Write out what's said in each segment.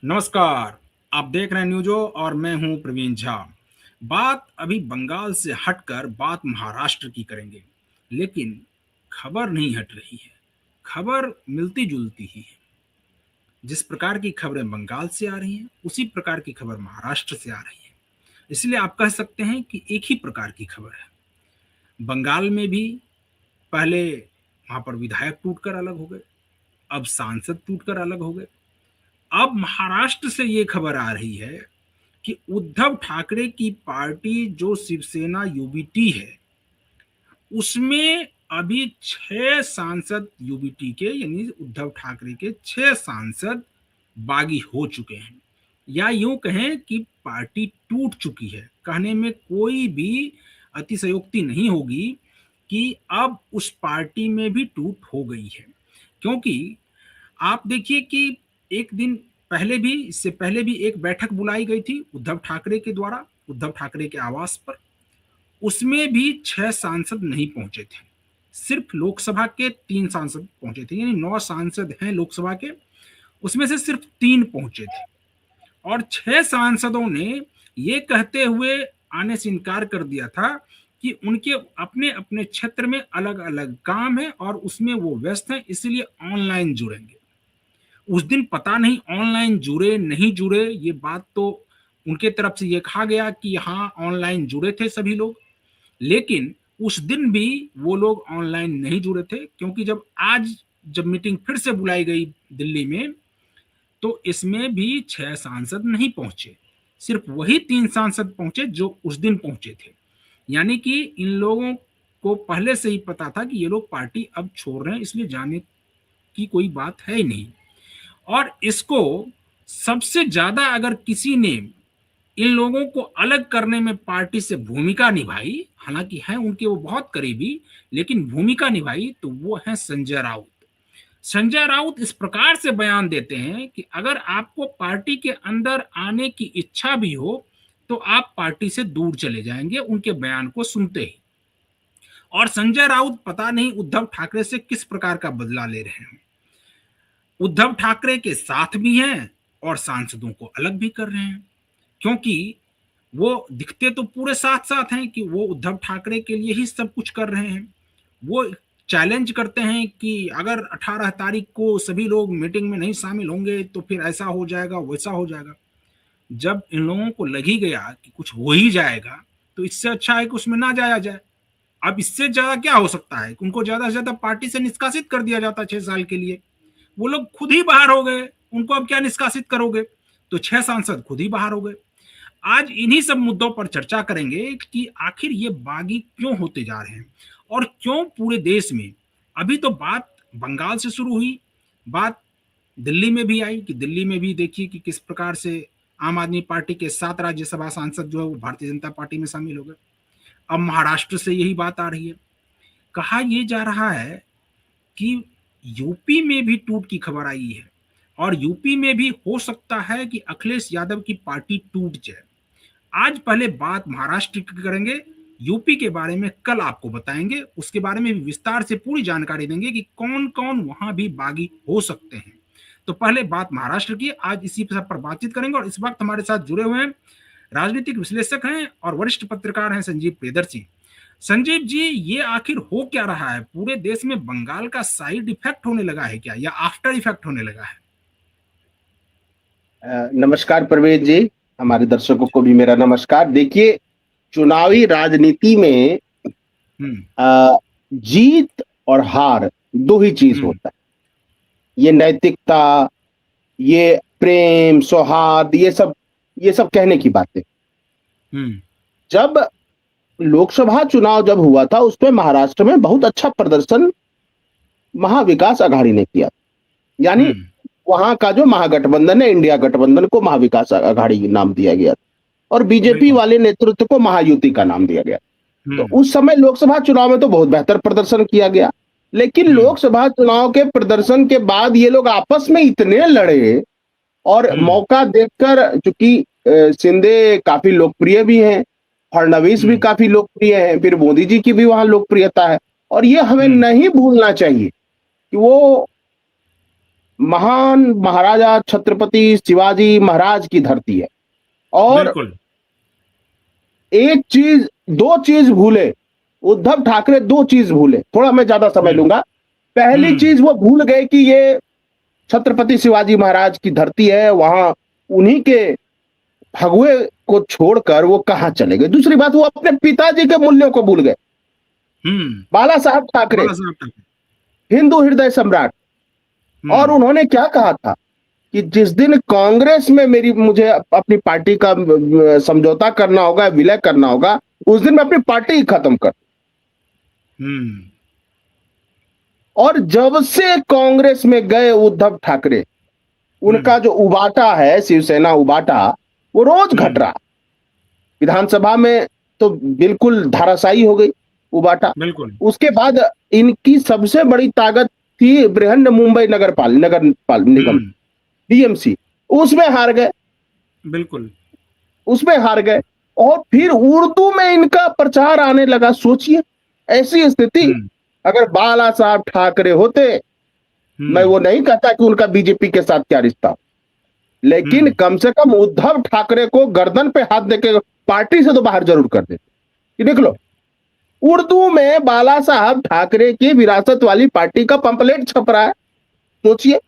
नमस्कार। आप देख रहे हैं न्यूजो और मैं हूं प्रवीण झा। बात अभी बंगाल से हटकर बात महाराष्ट्र की करेंगे, लेकिन खबर नहीं हट रही है। खबर मिलती जुलती ही है। जिस प्रकार की खबरें बंगाल से आ रही हैं उसी प्रकार की खबर महाराष्ट्र से आ रही है। इसलिए आप कह सकते हैं कि एक ही प्रकार की खबर है। बंगाल में भी पहले वहां पर विधायक टूटकर अलग हो गए, अब सांसद टूटकर अलग हो गए। अब महाराष्ट्र से ये खबर आ रही है कि उद्धव ठाकरे की पार्टी जो शिवसेना यूबीटी है, उसमें अभी 6 सांसद यूबीटी के यानी उद्धव ठाकरे के 6 सांसद बागी हो चुके हैं, या यूं कहें कि पार्टी टूट चुकी है। कहने में कोई भी अतिशयोक्ति नहीं होगी कि अब उस पार्टी में भी टूट हो गई है। क्योंकि आप देखिए कि एक दिन पहले भी, इससे पहले भी एक बैठक बुलाई गई थी उद्धव ठाकरे के द्वारा, उद्धव ठाकरे के आवास पर। उसमें भी 6 सांसद नहीं पहुंचे थे, सिर्फ लोकसभा के 3 सांसद पहुंचे थे, यानी 9 सांसद हैं लोकसभा के, उसमें से सिर्फ 3 पहुंचे थे। और 6 सांसदों ने ये कहते हुए आने से इनकार कर दिया था कि उनके अपने अपने क्षेत्र में अलग अलग काम है और उसमें वो व्यस्त हैं, इसलिए ऑनलाइन जुड़ेंगे। उस दिन पता नहीं ऑनलाइन जुड़े नहीं जुड़े, ये बात तो उनके तरफ से ये कहा गया कि हाँ ऑनलाइन जुड़े थे सभी लोग, लेकिन उस दिन भी वो लोग ऑनलाइन नहीं जुड़े थे। क्योंकि जब मीटिंग फिर से बुलाई गई दिल्ली में, तो इसमें भी 6 सांसद नहीं पहुंचे, सिर्फ वही 3 सांसद पहुंचे जो उस दिन पहुंचे थे। यानी कि इन लोगों को पहले से ही पता था कि ये लोग पार्टी अब छोड़ रहे हैं, इसलिए जाने की कोई बात है ही नहीं। और इसको सबसे ज्यादा अगर किसी ने इन लोगों को अलग करने में पार्टी से भूमिका निभाई, हालांकि हैं उनके वो बहुत करीबी, लेकिन भूमिका निभाई तो वो है संजय राउत। संजय राउत इस प्रकार से बयान देते हैं कि अगर आपको पार्टी के अंदर आने की इच्छा भी हो तो आप पार्टी से दूर चले जाएंगे उनके बयान को सुनते ही। और संजय राउत पता नहीं उद्धव ठाकरे से किस प्रकार का बदला ले रहे हैं। उद्धव ठाकरे के साथ भी हैं और सांसदों को अलग भी कर रहे हैं, क्योंकि वो दिखते तो पूरे साथ साथ हैं कि वो उद्धव ठाकरे के लिए ही सब कुछ कर रहे हैं। वो चैलेंज करते हैं कि अगर 18 तारीख को सभी लोग मीटिंग में नहीं शामिल होंगे तो फिर ऐसा हो जाएगा वैसा हो जाएगा। जब इन लोगों को लग ही गया कि कुछ हो ही जाएगा तो इससे अच्छा है कि उसमें ना जाया जाए। अब इससे ज्यादा क्या हो सकता है कि उनको ज्यादा से ज्यादा पार्टी से निष्कासित कर दिया जाता 6 साल के लिए। वो लोग खुद ही बाहर हो गए, उनको अब क्या निष्कासित करोगे। तो 6 सांसद खुद ही बाहर हो गए। आज इन्हीं सब मुद्दों पर चर्चा करेंगे कि आखिर ये बागी क्यों होते जा रहे हैं और क्यों पूरे देश में। अभी तो बात बंगाल से शुरू हुई, बात दिल्ली में भी आई कि दिल्ली में भी देखिए कि किस प्रकार से आम आदमी पार्टी के 7 राज्यसभा सांसद जो है वो भारतीय जनता पार्टी में शामिल हो गए। अब महाराष्ट्र से यही बात आ रही है। कहा यह जा रहा है कि यूपी में भी टूट की खबर आई है और यूपी में भी हो सकता है कि अखिलेश यादव की पार्टी टूट जाए। आज पहले बात महाराष्ट्र की करेंगे, यूपी के बारे में कल आपको बताएंगे, उसके बारे में भी विस्तार से पूरी जानकारी देंगे कि कौन कौन वहां भी बागी हो सकते हैं। तो पहले बात महाराष्ट्र की, आज इसी पर बातचीत करेंगे। और इस वक्त हमारे साथ जुड़े हुए हैं राजनीतिक विश्लेषक हैं और वरिष्ठ पत्रकार हैं संजीव प्रियदर्शी। संजीव जी, ये आखिर हो क्या रहा है? पूरे देश में बंगाल का साइड इफेक्ट होने लगा है क्या, या आफ्टर इफेक्ट होने लगा है? नमस्कार प्रवीण जी, हमारे दर्शकों को भी मेरा नमस्कार। देखिए, चुनावी राजनीति में जीत और हार दो ही चीज होता है। ये नैतिकता, ये प्रेम, सौहार्द, ये सब कहने की बातें। जब लोकसभा चुनाव जब हुआ था उसमें महाराष्ट्र में बहुत अच्छा प्रदर्शन महाविकास आघाड़ी ने किया, यानी वहां का जो महागठबंधन है, इंडिया गठबंधन को महाविकास आघाड़ी नाम दिया गया और बीजेपी वाले नेतृत्व को महायुति का नाम दिया गया। तो उस समय लोकसभा चुनाव में तो बहुत बेहतर प्रदर्शन किया गया, लेकिन लोकसभा चुनाव के प्रदर्शन के बाद ये लोग आपस में इतने लड़े और मौका देखकर, चूंकि शिंदे काफी लोकप्रिय भी हैं, फडणवीस भी काफी लोकप्रिय हैं, फिर मोदी जी की भी वहां लोकप्रियता है। और ये हमें नहीं भूलना चाहिए कि वो महान महाराजा छत्रपति शिवाजी महाराज की धरती है। और बिल्कुल। एक चीज, दो चीज भूले उद्धव ठाकरे, दो चीज भूले, थोड़ा मैं ज्यादा समय लूंगा। पहली चीज वो भूल गए कि ये छत्रपति शिवाजी महाराज की धरती है, वहां उन्हीं के भगवे को छोड़कर वो कहां चले गए। दूसरी बात, वो अपने पिताजी के मूल्यों को भूल गए। बाला साहब ठाकरे, हिंदू हृदय सम्राट, और उन्होंने क्या कहा था कि जिस दिन कांग्रेस में मुझे अपनी पार्टी का समझौता करना होगा, विलय करना होगा, उस दिन मैं अपनी पार्टी ही खत्म कर। और जब से कांग्रेस में गए उद्धव ठाकरे, उनका जो उबाटा है, शिवसेना उबाटा, वो रोज घट रहा। विधानसभा में तो बिल्कुल धाराशायी हो गई उबाटा। बिल्कुल। उसके बाद इनकी सबसे बड़ी ताकत थी बृहन मुंबई नगर निगम, डीएमसी, उसमें हार गए। बिल्कुल, उसमें हार गए। और फिर उर्दू में इनका प्रचार आने लगा। सोचिए, ऐसी स्थिति अगर बाला साहब ठाकरे होते, मैं वो नहीं कहता कि उनका बीजेपी के साथ क्या रिश्ता, लेकिन कम से कम उद्धव ठाकरे को गर्दन पे हाथ देके पार्टी से तो बाहर जरूर कर देते। देख लो, उर्दू में बाला साहब ठाकरे की विरासत वाली पार्टी का पंपलेट छप रहा है। सोचिए।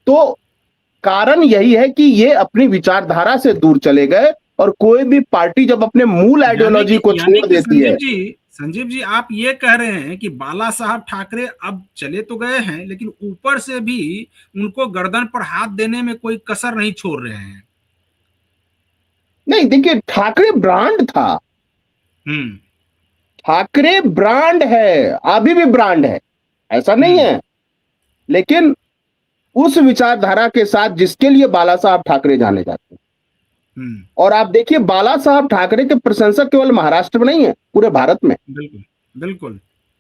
तो कारण यही है कि ये अपनी विचारधारा से दूर चले गए, और कोई भी पार्टी जब अपने मूल आइडियोलॉजी को छोड़ देती है। संजीव जी, आप ये कह रहे हैं कि बाला साहब ठाकरे अब चले तो गए हैं, लेकिन ऊपर से भी उनको गर्दन पर हाथ देने में कोई कसर नहीं छोड़ रहे हैं। नहीं, देखिए, ठाकरे ब्रांड था। ठाकरे ब्रांड है, अभी भी ब्रांड है, ऐसा नहीं है। लेकिन उस विचारधारा के साथ जिसके लिए बाला साहब ठाकरे जाने जाते हैं। और आप देखिए, बाला साहब ठाकरे के प्रशंसक केवल महाराष्ट्र में नहीं है, पूरे भारत में। बिल्कुल, बिल्कुल।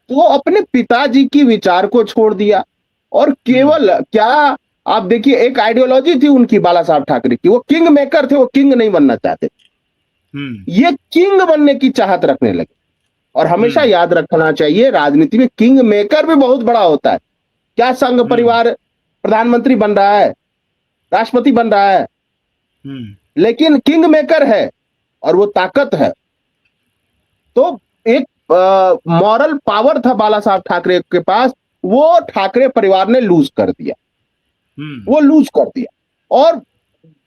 तो अपने पिताजी की विचार को छोड़ दिया, और केवल क्या, आप देखिए, एक आइडियोलॉजी थी उनकी बाला साहब ठाकरे की, वो किंग मेकर थे, वो किंग नहीं बनना चाहते। ये किंग बनने की चाहत रखने लगे। और हमेशा याद रखना चाहिए, राजनीति में किंग मेकर भी बहुत बड़ा होता है। क्या संघ परिवार प्रधानमंत्री बन रहा है, राष्ट्रपति बन रहा है, लेकिन किंग मेकर है, और वो ताकत है। तो एक मॉरल पावर था बाला साहब ठाकरे के पास, वो ठाकरे परिवार ने लूज कर दिया। वो लूज कर दिया। और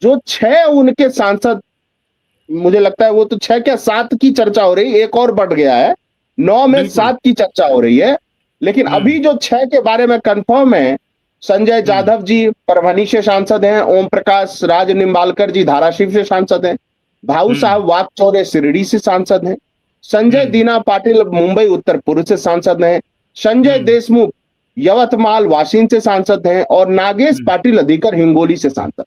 जो 6 उनके सांसद, मुझे लगता है वो तो 6 क्या 7 की चर्चा हो रही है, एक और बढ़ गया है, 9 में 7 की चर्चा हो रही है। लेकिन अभी जो 6 के बारे में कंफर्म है, संजय जाधव जी परभनी से सांसद हैं, ओम प्रकाश राज निम्बालकर जी धाराशिव से सांसद हैं, भाऊ साहब वाकचौरे शिरडी से सांसद हैं, संजय दीना पाटिल मुंबई उत्तर पूर्व से सांसद हैं, संजय देशमुख यवतमाल वाशिम से सांसद हैं, और नागेश पाटिल अधिकर हिंगोली से सांसद।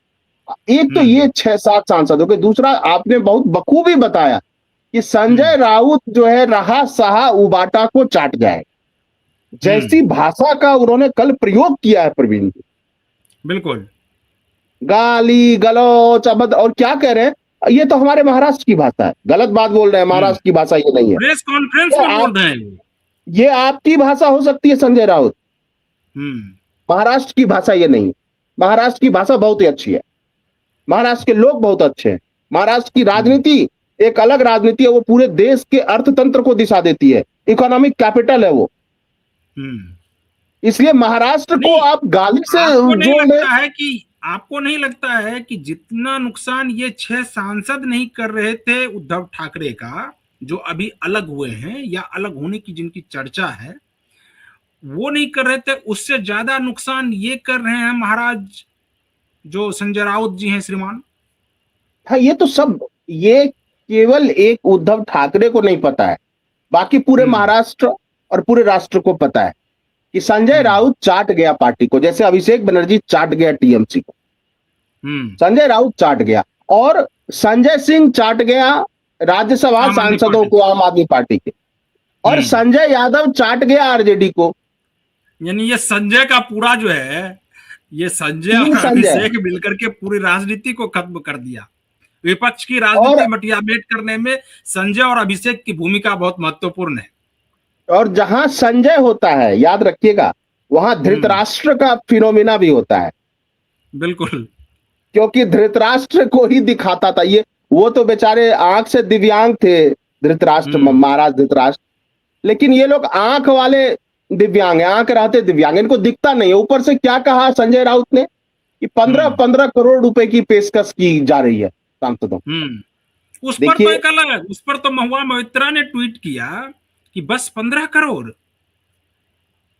एक तो ये 6-7 सांसद हो गए। दूसरा, आपने बहुत बखूबी बताया कि संजय राउत जो है रहा सहा उबाटा को चाट जाए, जैसी भाषा का उन्होंने कल प्रयोग किया है प्रवीण जी। बिल्कुल, गाली गलौच अबद, और क्या कह रहे हैं, ये तो हमारे महाराष्ट्र की भाषा है। गलत बात बोल रहे हैं, महाराष्ट्र की भाषा ये नहीं है। प्रेस कॉन्फ्रेंस में बोल रहे हैं, ये आपकी भाषा हो सकती है संजय राउत, महाराष्ट्र की भाषा ये नहीं है। महाराष्ट्र की भाषा बहुत ही अच्छी है, महाराष्ट्र के लोग बहुत अच्छे हैं। महाराष्ट्र की राजनीति एक अलग राजनीति है, वो पूरे देश के अर्थतंत्र को दिशा देती है, इकोनॉमिक कैपिटल है वो। इसलिए महाराष्ट्र को आप गाली से जोड़ रहे हैं। आपको नहीं लगता है कि जितना नुकसान ये 6 सांसद नहीं कर रहे थे उद्धव ठाकरे का, जो अभी अलग हुए हैं या अलग होने की जिनकी चर्चा है, वो नहीं कर रहे थे, उससे ज्यादा नुकसान ये कर रहे हैं महाराज जो संजय राउत जी हैं, श्रीमान। हाँ, ये तो सब, ये केवल एक उद्धव ठाकरे को नहीं पता है, बाकी पूरे महाराष्ट्र और पूरे राष्ट्र को पता है कि संजय राउत चाट गया पार्टी को, जैसे अभिषेक बनर्जी चाट गया टीएमसी को। संजय राउत चाट गया, और संजय सिंह चाट गया राज्यसभा सांसदों को आम आदमी पार्टी के, और संजय यादव चाट गया आरजेडी को। यानी ये संजय का पूरा जो है, ये संजय और अभिषेक मिलकर के पूरी राजनीति को खत्म कर दिया। विपक्ष की राजनीति मटियामेट करने में संजय और अभिषेक की भूमिका बहुत महत्वपूर्ण है। और जहां संजय होता है, याद रखिएगा, वहां धृतराष्ट्र का फिनोमिना भी होता है, बिल्कुल। क्योंकि धृतराष्ट्र को ही दिखाता था ये। वो तो बेचारे आंख से दिव्यांग थे, धृतराष्ट्र, महाराज धृतराष्ट्र, लेकिन ये लोग आंख वाले दिव्यांग है, आंख रहते दिव्यांग, इनको दिखता नहीं है। ऊपर से क्या कहा संजय राउत ने कि 15-15 करोड़ रुपए की पेशकश की जा रही है सांसदों। उस पर तो एक अलग, उस पर तो महुआ मोइत्रा ने ट्वीट किया कि बस 15 करोड़।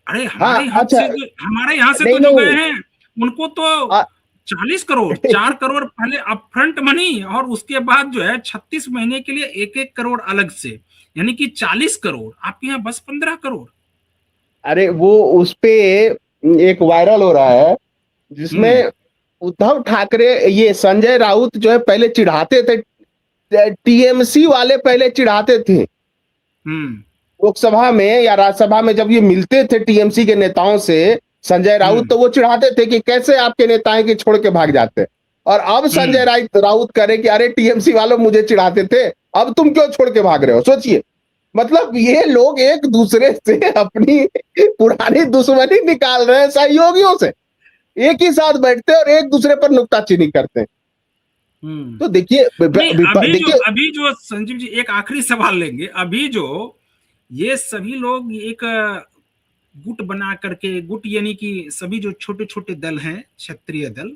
अरे हाँ, अच्छा, हमारे यहाँ से नहीं, तो जो नहीं, गए हैं उनको तो 40 करोड़, 4 करोड़ पहले अपफ्रंट मनी, और उसके बाद जो है 36 महीने के लिए 1-1 करोड़ अलग से, यानी कि 40 करोड़। आपके यहाँ बस 15 करोड़। अरे वो उस पे एक वायरल हो रहा है जिसमें उद्धव ठाकरे, ये संजय राउत जो है पहले चिढ़ाते थे, टीएमसी वाले पहले चिढ़ाते थे लोकसभा में या राज्यसभा में, जब ये मिलते थे टीएमसी के नेताओं से संजय राउत, तो वो चिढ़ाते थे कि कैसे आपके नेता हैं कि छोड़ के भाग जाते। और अब संजय राउत करे कि अरे टीएमसी वालों मुझे चिढ़ाते थे, अब तुम क्यों छोड़ के भाग रहे हो। सोचिए, मतलब ये लोग एक दूसरे से अपनी पुरानी दुश्मनी निकाल रहे हैं, सहयोगियों से एक ही साथ बैठते हैं और एक दूसरे पर नुक्ताचीनी करते हैं। तो देखिए, अभी जो संजीव जी, एक आखिरी सवाल लेंगे। अभी जो ये सभी लोग एक गुट बना करके, गुट यानी कि सभी जो छोटे छोटे दल हैं, क्षत्रिय दल,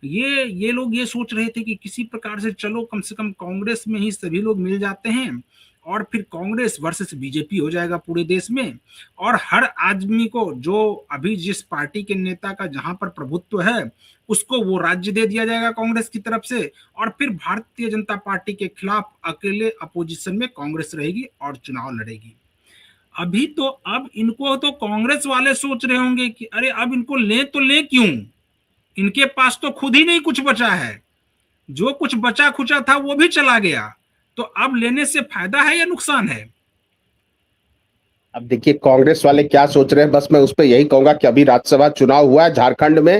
ये लोग ये सोच रहे थे कि किसी प्रकार से चलो कम से कम कांग्रेस में ही सभी लोग मिल जाते हैं और फिर कांग्रेस वर्सेस बीजेपी हो जाएगा पूरे देश में, और हर आदमी को जो अभी जिस पार्टी के नेता का जहां पर प्रभुत्व है उसको वो राज्य दे दिया जाएगा कांग्रेस की तरफ से, और फिर भारतीय जनता पार्टी के खिलाफ अकेले अपोजिशन में कांग्रेस रहेगी और चुनाव लड़ेगी। अभी तो अब इनको तो कांग्रेस वाले सोच रहे होंगे कि अरे अब इनको ले तो ले क्यों, इनके पास तो खुद ही नहीं कुछ बचा है, जो कुछ बचा खुचा था वो भी चला गया, तो अब लेने से फायदा है या नुकसान है। अब देखिए कांग्रेस वाले क्या सोच रहे हैं, बस मैं उस पर यही कहूंगा कि अभी राज्यसभा चुनाव हुआ है झारखंड में,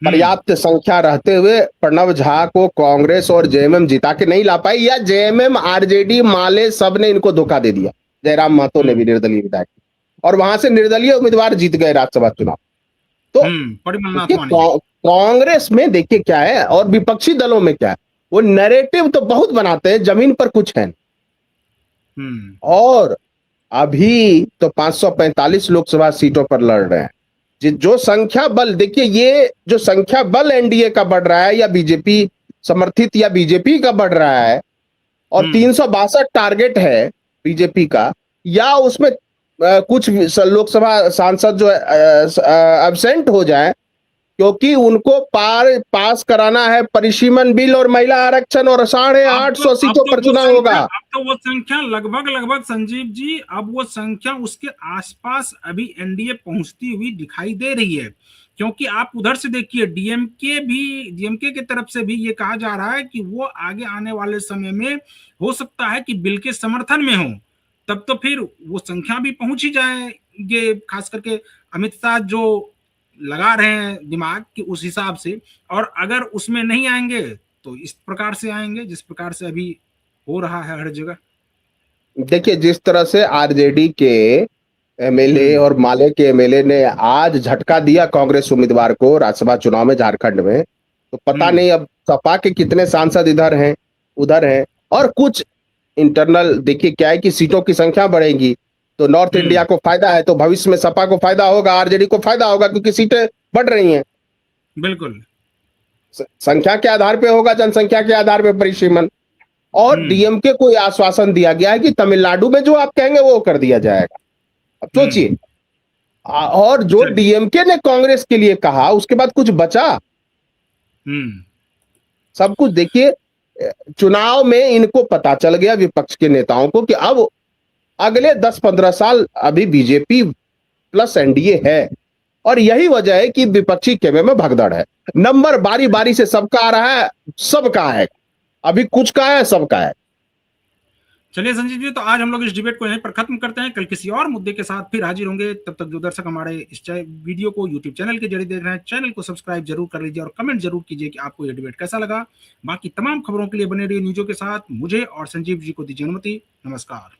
पर्याप्त संख्या रहते हुए प्रणव झा को कांग्रेस और जेएमएम जिता के नहीं ला पाई, या जेएमएम, आरजेडी, माले सब ने इनको धोखा दे दिया। जयराम महतो ने भी निर्दलीय विधायक, और वहां से निर्दलीय उम्मीदवार जीत गए राज्यसभा चुनाव। तो कांग्रेस में देखिए क्या है और विपक्षी दलों में क्या है, वो नैरेटिव तो बहुत बनाते हैं, जमीन पर कुछ है। और अभी तो 545 लोकसभा सीटों पर लड़ रहे हैं। जो संख्या बल, देखिए ये जो संख्या बल एनडीए का बढ़ रहा है या बीजेपी समर्थित या बीजेपी का बढ़ रहा है, और 362 टारगेट है बीजेपी का, या उसमें कुछ लोकसभा सांसद जो एब्सेंट हो जाए क्योंकि उनको पास कराना है परिसीमन बिल और महिला आरक्षण, और 850 सीटों पर चुनाव होगा। अब तो वो संख्या लगभग संजीव जी, अब वो संख्या उसके आसपास अभी एनडीए पहुंचती हुई दिखाई दे रही है, क्योंकि आप उधर से देखिए डीएमके की तरफ से भी ये कहा जा रहा है कि वो आगे आने वाले समय में हो सकता है कि बिल के समर्थन में हो, तब तो फिर वो संख्या भी पहुंच ही जाएंगे, खास करके अमित शाह जो लगा रहे हैं दिमाग कि उस हिसाब से, और अगर उसमें नहीं आएंगे तो इस प्रकार से आएंगे जिस प्रकार से अभी हो रहा है हर जगह। देखिए जिस तरह से आरजेडी के एमएलए और माले के एमएलए ने आज झटका दिया कांग्रेस उम्मीदवार को राज्यसभा चुनाव में झारखंड में, तो पता नहीं अब सपा के कितने सांसद इधर हैं उधर हैं। और कुछ इंटरनल देखिए क्या है कि सीटों की संख्या बढ़ेगी तो नॉर्थ इंडिया को फायदा है, तो भविष्य में सपा को फायदा होगा, आरजेडी को फायदा होगा, क्योंकि सीटें बढ़ रही हैं। बिल्कुल, संख्या के आधार पे होगा, जनसंख्या के आधार पे परिसीमन। और डीएमके को आश्वासन दिया गया है कि तमिलनाडु में जो आप कहेंगे वो कर दिया जाएगा। अब सोचिए, और जो डीएमके ने कांग्रेस के लिए कहा उसके बाद कुछ बचा? सब कुछ देखिए, चुनाव में इनको पता चल गया विपक्ष के नेताओं को कि अब अगले 10-15 साल अभी बीजेपी प्लस एनडीए है, और यही वजह है कि विपक्षी खेमे में भगदड़ है। नंबर बारी बारी से सबका आ रहा है, सबका है, अभी कुछ का है, सबका है। चलिए संजीव जी, तो आज हम लोग इस डिबेट को यहीं पर खत्म करते हैं, कल किसी और मुद्दे के साथ फिर हाजिर होंगे। तब तक जो दर्शक हमारे इस वीडियो को यूट्यूब चैनल के जरिए देख रहे हैं, चैनल को सब्सक्राइब जरूर कर लीजिए और कमेंट जरूर कीजिए कि आपको ये डिबेट कैसा लगा। बाकी तमाम खबरों के लिए बने रहिए न्यूज़ों के साथ। मुझे और संजीव जी को दीजिए अनुमति। नमस्कार।